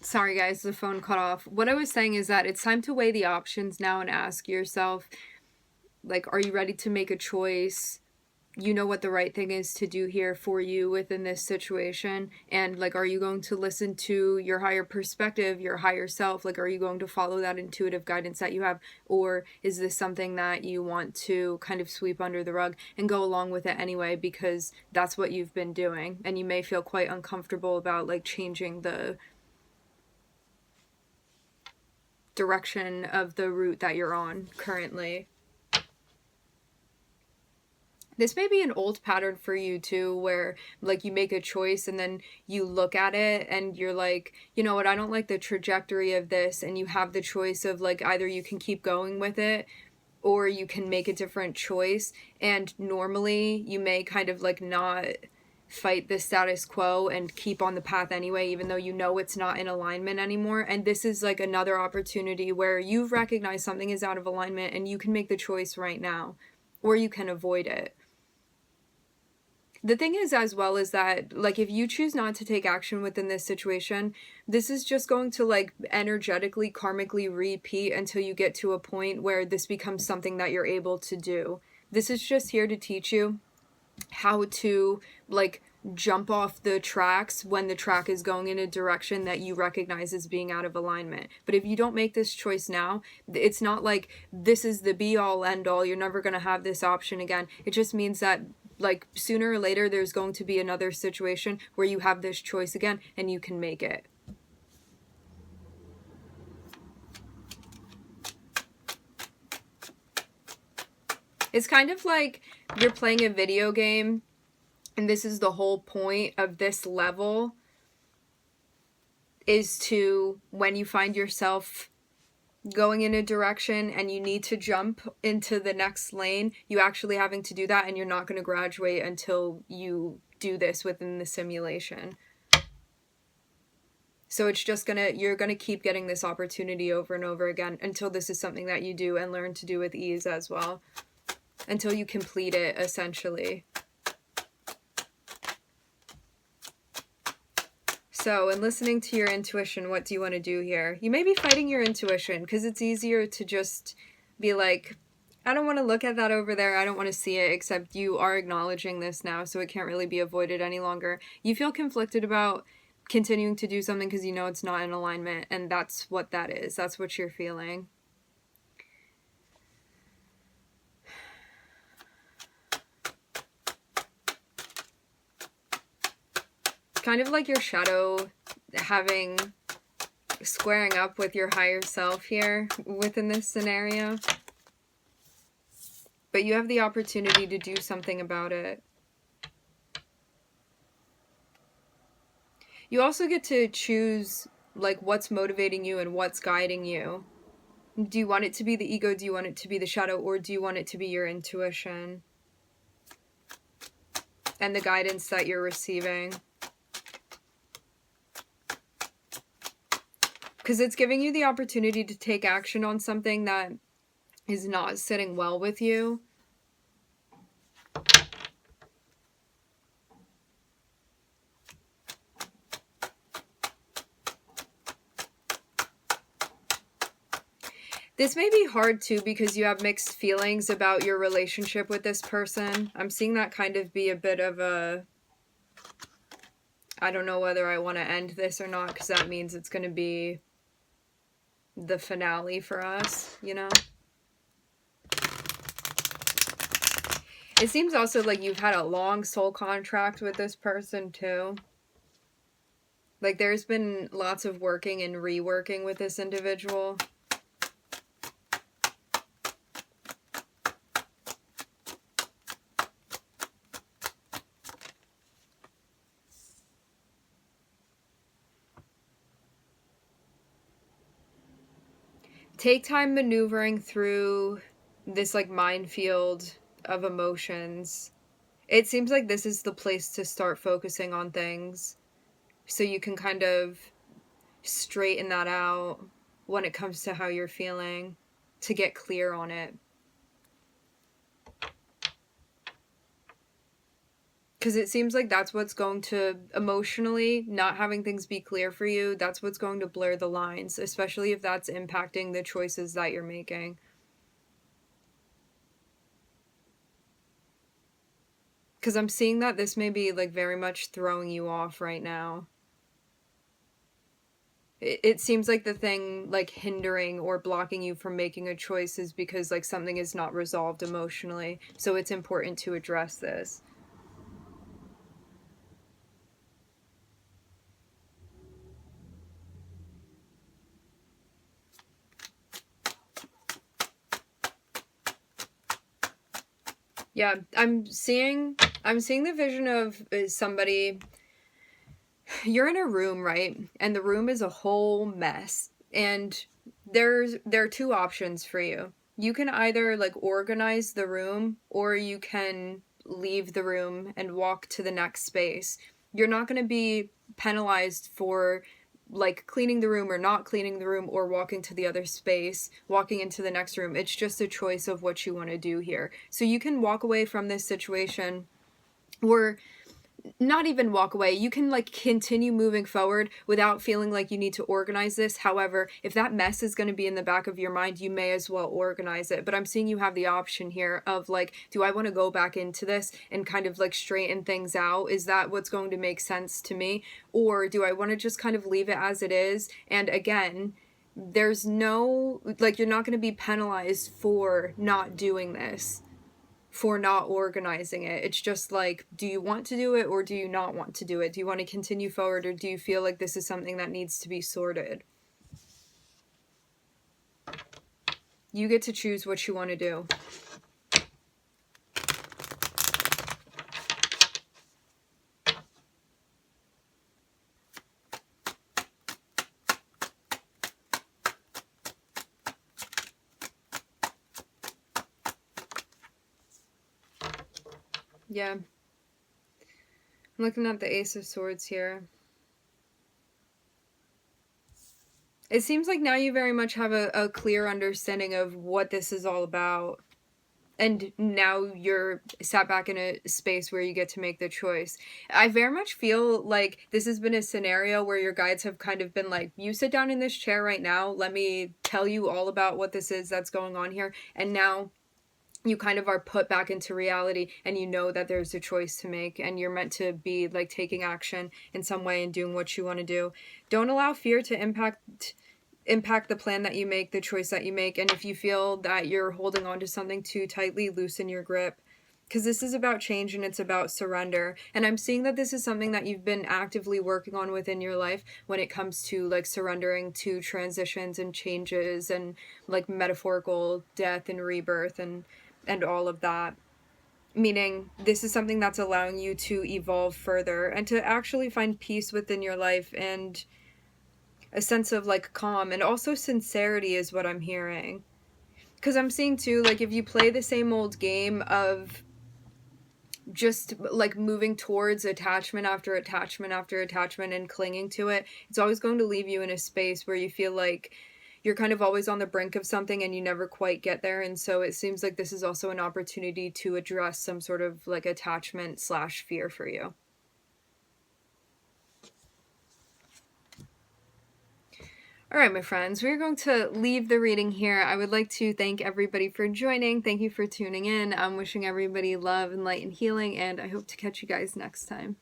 Sorry guys, the phone cut off. What I was saying is that it's time to weigh the options now and ask yourself, like, are you ready to make a choice? You know what the right thing is to do here for you within this situation, and like, are you going to listen to your higher perspective, your higher self? Like, are you going to follow that intuitive guidance that you have, or is this something that you want to kind of sweep under the rug and go along with it anyway because that's what you've been doing, and you may feel quite uncomfortable about like changing the direction of the route that you're on currently. This may be an old pattern for you too, where like you make a choice and then you look at it and you're like, you know what, I don't like the trajectory of this, and you have the choice of like either you can keep going with it or you can make a different choice. And normally you may kind of like not fight the status quo and keep on the path anyway, even though you know it's not in alignment anymore. And this is like another opportunity where you've recognized something is out of alignment and you can make the choice right now, or you can avoid it. The thing is, as well, is that like if you choose not to take action within this situation, this is just going to like energetically karmically repeat until you get to a point where this becomes something that you're able to do. This is just here to teach you how to like jump off the tracks when the track is going in a direction that you recognize as being out of alignment. But if you don't make this choice now, it's not like this is the be all end all, you're never going to have this option again. It just means that like sooner or later there's going to be another situation where you have this choice again and you can make it. It's kind of like you're playing a video game, and this is the whole point of this level, is to, when you find yourself going in a direction and you need to jump into the next lane, you actually having to do that, and you're not going to graduate until you do this within the simulation. So it's just you're gonna keep getting this opportunity over and over again until this is something that you do and learn to do with ease as well. Until you complete it, essentially. So, in listening to your intuition, what do you want to do here? You may be fighting your intuition because it's easier to just be like, I don't want to look at that over there, I don't want to see it, except you are acknowledging this now, so it can't really be avoided any longer. You feel conflicted about continuing to do something because you know it's not in alignment, and that's what that is. That's what you're feeling. Kind of like your shadow squaring up with your higher self here within this scenario. But you have the opportunity to do something about it. You also get to choose like what's motivating you and what's guiding you. Do you want it to be the ego? Do you want it to be the shadow? Or do you want it to be your intuition and the guidance that you're receiving? Because it's giving you the opportunity to take action on something that is not sitting well with you. This may be hard too because you have mixed feelings about your relationship with this person. I'm seeing that kind of be a bit of a, I don't know whether I want to end this or not, because that means it's going to be the finale for us, you know? It seems also like you've had a long soul contract with this person too. Like there's been lots of working and reworking with this individual. Take time maneuvering through this like minefield of emotions. It seems like this is the place to start focusing on things so you can kind of straighten that out when it comes to how you're feeling, to get clear on it. Because it seems like that's what's going to, emotionally, not having things be clear for you, that's what's going to blur the lines, especially if that's impacting the choices that you're making. Because I'm seeing that this may be, like, very much throwing you off right now. It seems like the thing, like, hindering or blocking you from making a choice is because, like, something is not resolved emotionally. So it's important to address this. Yeah, I'm seeing the vision of somebody. You're in a room, right? And the room is a whole mess. And there are two options for you. You can either, like, organize the room, or you can leave the room and walk to the next space. You're not going to be penalized for, like, cleaning the room or not cleaning the room, or walking to the other space, walking into the next room. It's just a choice of what you want to do here. So you can walk away from this situation, or not even walk away. You can, like, continue moving forward without feeling like you need to organize this. However, if that mess is going to be in the back of your mind, you may as well organize it. But I'm seeing you have the option here of, like, do I want to go back into this and kind of, like, straighten things out? Is that what's going to make sense to me? Or do I want to just kind of leave it as it is? And again, there's no, like, you're not going to be penalized for not doing this, for not organizing it. It's just like, do you want to do it or do you not want to do it? Do you want to continue forward, or do you feel like this is something that needs to be sorted? You get to choose what you want to do. Yeah. I'm looking at the Ace of Swords here. It seems like now you very much have a clear understanding of what this is all about. And now you're sat back in a space where you get to make the choice. I very much feel like this has been a scenario where your guides have kind of been like, you sit down in this chair right now, let me tell you all about what this is that's going on here. And now you kind of are put back into reality, and you know that there's a choice to make, and you're meant to be, like, taking action in some way and doing what you want to do. Don't allow fear to impact the plan that you make, the choice that you make. And if you feel that you're holding on to something too tightly, loosen your grip, because this is about change and it's about surrender. And I'm seeing that this is something that you've been actively working on within your life when it comes to, like, surrendering to transitions and changes and, like, metaphorical death and rebirth and all of that. Meaning, this is something that's allowing you to evolve further and to actually find peace within your life, and a sense of, like, calm, and also sincerity is what I'm hearing. Because I'm seeing too, like, if you play the same old game of just, like, moving towards attachment after attachment after attachment and clinging to it, it's always going to leave you in a space where you feel like you're kind of always on the brink of something and you never quite get there. And so it seems like this is also an opportunity to address some sort of, like, attachment / fear for you. All right, my friends, we're going to leave the reading here. I would like to thank everybody for joining. Thank you for tuning in. I'm wishing everybody love and light and healing, and I hope to catch you guys next time.